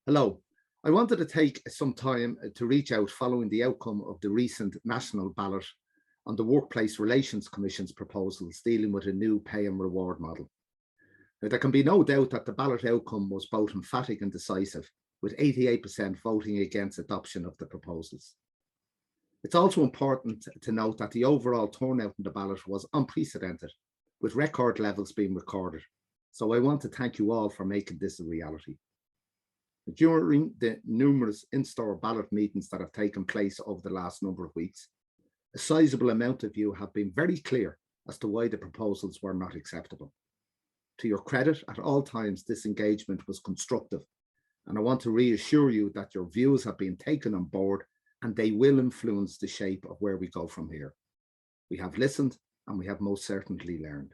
Hello. I wanted to take some time to reach out following the outcome of the recent national ballot on the Workplace Relations Commission's proposals dealing with a new pay and reward model. Now, there can be no doubt that the ballot outcome was both emphatic and decisive, with 88% voting against adoption of the proposals. It's also important to note that the overall turnout in the ballot was unprecedented, with record levels being recorded. So I want to thank you all for making this a reality. During the numerous in-store ballot meetings that have taken place over the last number of weeks, a sizable amount of you have been very clear as to why the proposals were not acceptable. To your credit, at all times, this engagement was constructive, and I want to reassure you that your views have been taken on board and they will influence the shape of where we go from here. We have listened and we have most certainly learned.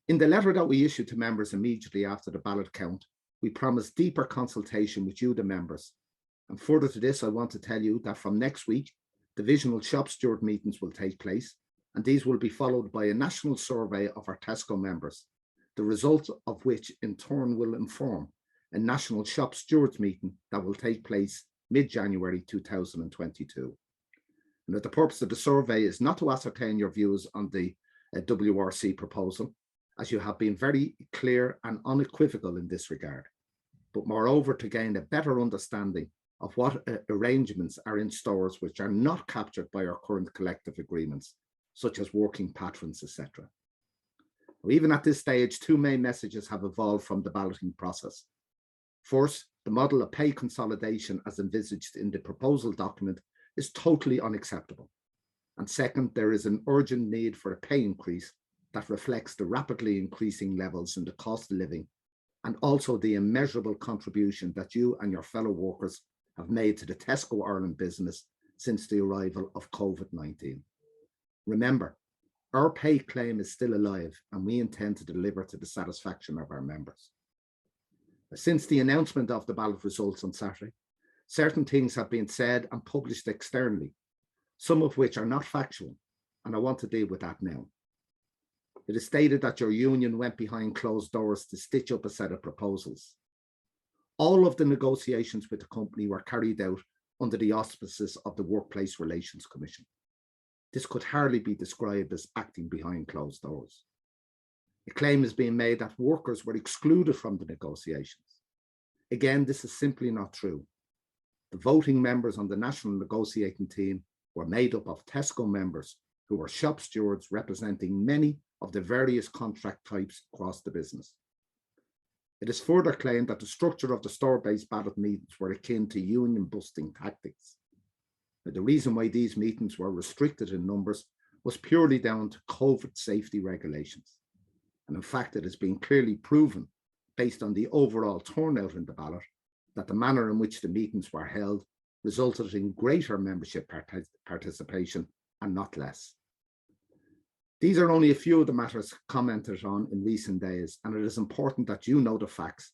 In the letter that we issued to members immediately after the ballot count, we promised deeper consultation with you, the members. And further to this, I want to tell you that from next week, divisional shop steward meetings will take place, and these will be followed by a national survey of our Tesco members, the result of which in turn will inform a national shop stewards meeting that will take place mid-January 2022. And that the purpose of the survey is not to ascertain your views on the WRC proposal, as you have been very clear and unequivocal in this regard, but moreover to gain a better understanding of what arrangements are in stores which are not captured by our current collective agreements, such as working patrons, etc. Even at this stage, two main messages have evolved from the balloting process. First, the model of pay consolidation as envisaged in the proposal document is totally unacceptable. And second, there is an urgent need for a pay increase that reflects the rapidly increasing levels in the cost of living and also the immeasurable contribution that you and your fellow workers have made to the Tesco Ireland business since the arrival of COVID-19. Remember, our pay claim is still alive and we intend to deliver to the satisfaction of our members. Since the announcement of the ballot results on Saturday, certain things have been said and published externally, some of which are not factual, and I want to deal with that now. It is stated that your union went behind closed doors to stitch up a set of proposals. All of the negotiations with the company were carried out under the auspices of the Workplace Relations Commission. This could hardly be described as acting behind closed doors. A claim is being made that workers were excluded from the negotiations. Again, this is simply not true. The voting members on the national negotiating team were made up of Tesco members who were shop stewards representing many of the various contract types across the business. It is further claimed that the structure of the store-based ballot meetings were akin to union-busting tactics. Now, the reason why these meetings were restricted in numbers was purely down to COVID safety regulations. And in fact, it has been clearly proven, based on the overall turnout in the ballot, that the manner in which the meetings were held resulted in greater membership participation and not less. These are only a few of the matters commented on in recent days, and it is important that you know the facts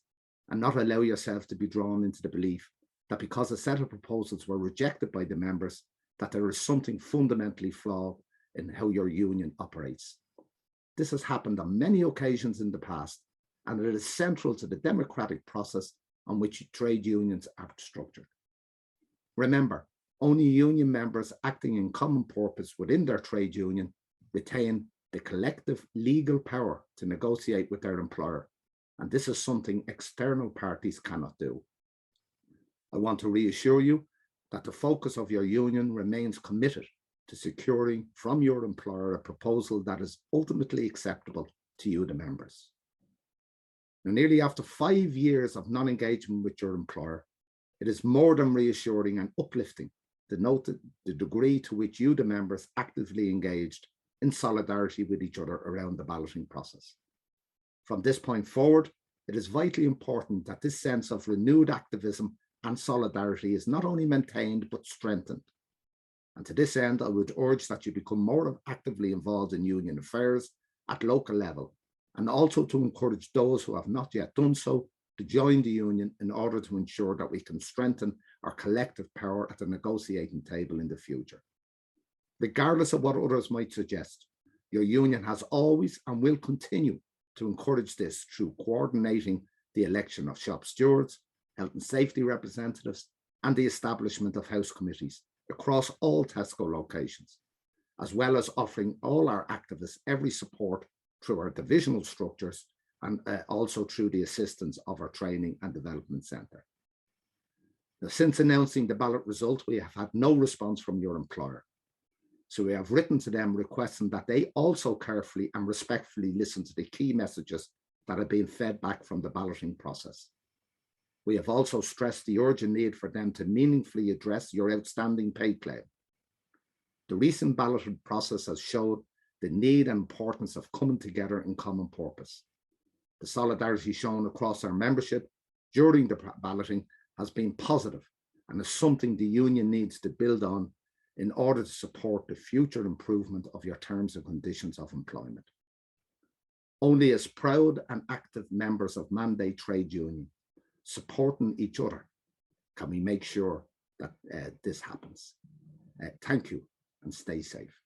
and not allow yourself to be drawn into the belief that because a set of proposals were rejected by the members, that there is something fundamentally flawed in how your union operates. This has happened on many occasions in the past, and it is central to the democratic process on which trade unions are structured. Remember, only union members acting in common purpose within their trade union retain the collective legal power to negotiate with their employer, and this is something external parties cannot do. I want to reassure you that the focus of your union remains committed to securing from your employer a proposal that is ultimately acceptable to you, the members. Now, nearly after 5 years of non-engagement with your employer, it is more than reassuring and uplifting to note the degree to which you, the members, actively engaged in solidarity with each other around the balloting process. From this point forward, it is vitally important that this sense of renewed activism and solidarity is not only maintained but strengthened. And to this end, I would urge that you become more actively involved in union affairs at local level, and also to encourage those who have not yet done so to join the union in order to ensure that we can strengthen our collective power at the negotiating table in the future. Regardless of what others might suggest, your union has always and will continue to encourage this through coordinating the election of shop stewards, health and safety representatives, and the establishment of house committees across all Tesco locations, as well as offering all our activists every support through our divisional structures and also through the assistance of our Training and Development Centre. Now, since announcing the ballot result, we have had no response from your employer. So we have written to them requesting that they also carefully and respectfully listen to the key messages that are being fed back from the balloting process. We have also stressed the urgent need for them to meaningfully address your outstanding pay claim. The recent balloting process has showed the need and importance of coming together in common purpose. The solidarity shown across our membership during the balloting has been positive and is something the union needs to build on in order to support the future improvement of your terms and conditions of employment. Only as proud and active members of Mandate Trade Union, supporting each other, can we make sure that this happens. Thank you and stay safe.